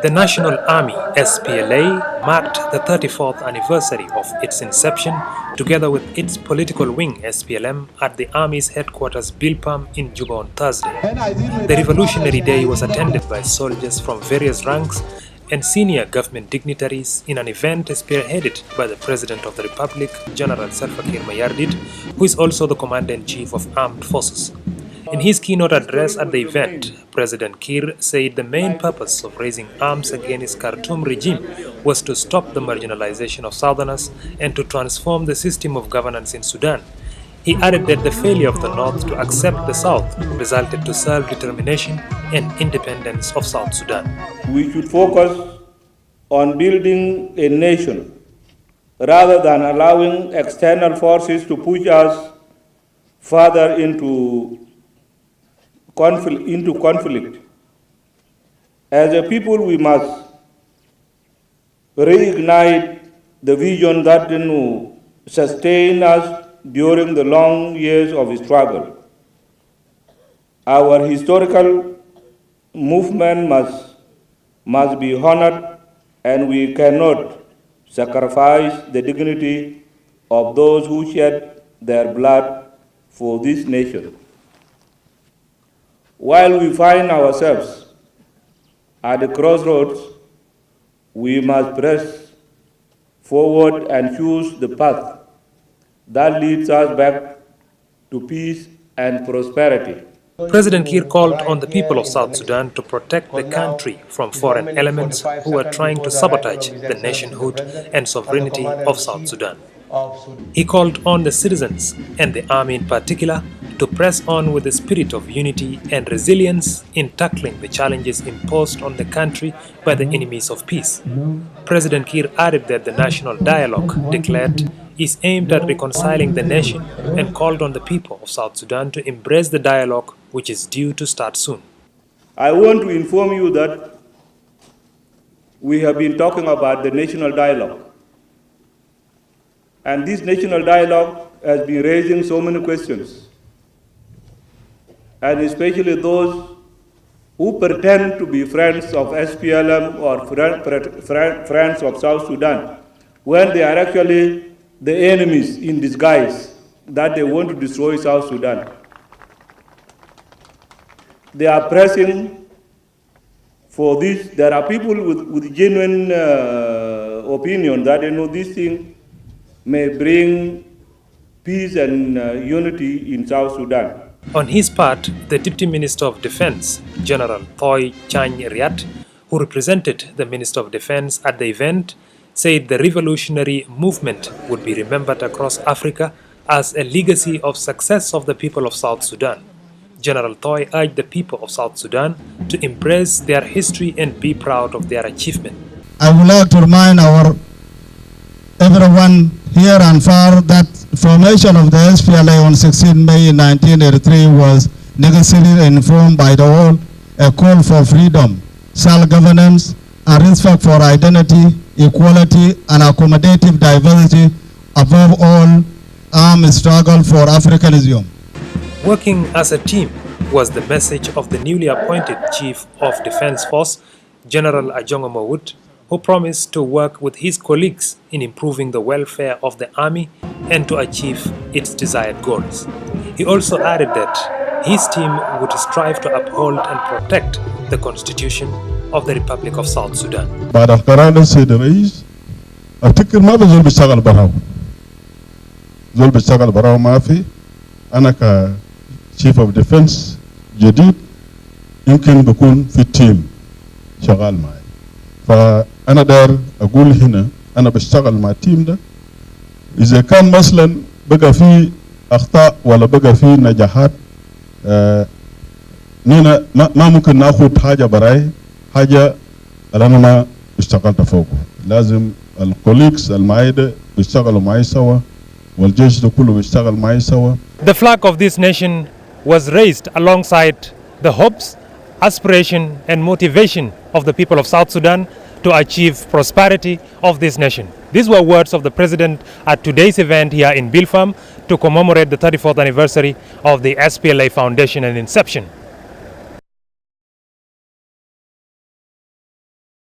The National Army, SPLA, marked the 34th anniversary of its inception together with its political wing, SPLM, at the Army's headquarters Bilpam in Juba on Thursday. The Revolutionary Day was attended by soldiers from various ranks and senior government dignitaries in an event spearheaded by the President of the Republic, General Salva Kiir Mayardit, who is also the Commander-in-Chief of Armed Forces. In his keynote address at the event, President Kiir said the main purpose of raising arms against Khartoum regime was to stop the marginalization of Southerners and to transform the system of governance in Sudan. He added that the failure of the North to accept the South resulted to self-determination and independence of South Sudan. We should focus on building a nation rather than allowing external forces to push us further into conflict. As a people, we must reignite the vision that sustain us during the long years of struggle. Our historical movement must be honored, and we cannot sacrifice the dignity of those who shed their blood for this nation. While we find ourselves at the crossroads, we must press forward and choose the path that leads us back to peace and prosperity. President Kiir called on the people of South Sudan to protect the country from foreign elements who are trying to sabotage the nationhood and sovereignty of South Sudan. He called on the citizens, and the army in particular, to press on with the spirit of unity and resilience in tackling the challenges imposed on the country by the enemies of peace. President Kiir added that the national dialogue declared is aimed at reconciling the nation and called on the people of South Sudan to embrace the dialogue, which is due to start soon. I want to inform you that we have been talking about the national dialogue. And this national dialogue has been raising so many questions, and especially those who pretend to be friends of SPLM or friends of South Sudan, when they are actually the enemies in disguise that they want to destroy South Sudan. They are pressing for this. There are people with genuine opinion that this thing may bring peace and unity in South Sudan. On his part, the Deputy Minister of Defense, General Thoy Chany Riat, who represented the Minister of Defense at the event, said the revolutionary movement would be remembered across Africa as a legacy of success of the people of South Sudan. General Thoy urged the people of South Sudan to embrace their history and be proud of their achievement. I would like to remind everyone here and far that formation of the SPLA on 16 May 1983 was negotiated and informed by the all a call for freedom, self-governance, and respect for identity, equality, and accommodative diversity, above all, armed struggle for Africanism. Working as a team was the message of the newly appointed Chief of Defense Force, General Ajongo Mawut, who promised to work with his colleagues in improving the welfare of the army and to achieve its desired goals. He also added that his team would strive to uphold and protect the Constitution of the Republic of South Sudan. بعد قرار السيد الرئيس أفتكر ما بزول بيشتغل براو زول بيشتغل براو ما في أنا كشيف اوف ديفنس جديد يمكن بكون في التيم شغال معي فأنا داير أقول هنا أنا بشتغل مع التيم ده إذا كان مثلا بقى في أخطاء ولا بقى في نجاحات نينا ما ممكن ناخد حاجة براي حاجة اللي أنا ما اشتغلت فوقه لازم الكوليكس المعايدة بيشتغلوا معي سوا والجيش ده كله بيشتغل معي سوا. The flag of this nation was raised alongside the hopes, aspiration and motivation of the people of South Sudan to achieve prosperity of this nation. These were words of the President at today's event here in Bilfam to commemorate the 34th anniversary of the SPLA Foundation and inception.